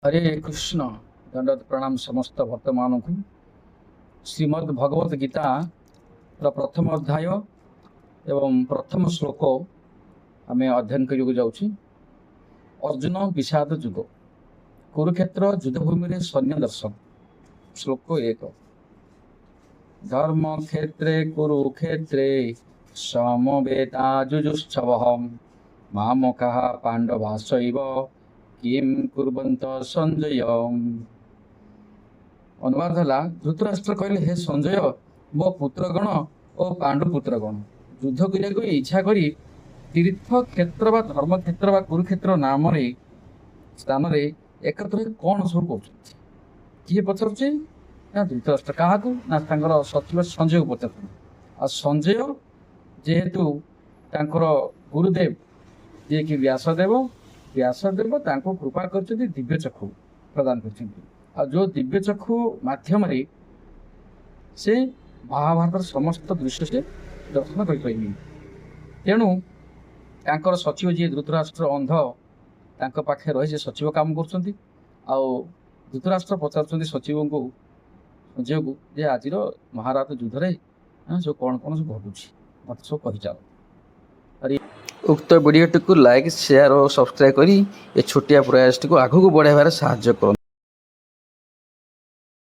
हरे कृष्ण। दंडवत प्रणाम समस्त भक्त मान को। श्रीमद् भगवत गीता प्रथम अध्याय एवं प्रथम श्लोक आम अध्ययन करने जाऊँ। अर्जुन विषाद युग कुरुक्षेत्र युद्धभूमि में सैन्य दर्शन। श्लोक 1। धर्म क्षेत्रे कुरुक्षेत्रे समवेताजुजुत्सवः मामकाः पांडवाश्चैव किं कुर्वन्त संजय। अनुवाद है, धृतराष्ट्र कहले, हे संजय, मो पुत्रगण और पांडु पुत्रगण युद्ध करने को इच्छा करी तीर्थ क्षेत्र बा धर्म क्षेत्र बा कुरुक्षेत्र नाम स्थान एकत्र कौन सब कर किए पचार ना धृतराष्ट्र क्या ना सचिव संजय को पचार। आ संजय जेहेतु तांकर गुरुदेव जे कि व्यासदेव कृपा कर दिव्य चक्षु प्रदान कर जो दिव्य चक्षु माध्यम से महाभारत समस्त दृश्य से दर्शन कर तेणु तांकर सचिव जी धृतराष्ट्र अंध तांक पाखे रही सचिव काम कर धृतराष्ट्र पचार सचिव को संजय को जे आज महाभारत युद्ध रे जो कौन कौन सब घटुची मत सब कही चल। उक्त वीडियो को लाइक शेयर और सब्सक्राइब करी ए छोटिया प्रयास को आगू बढ़ाइबार साहाय्य कर।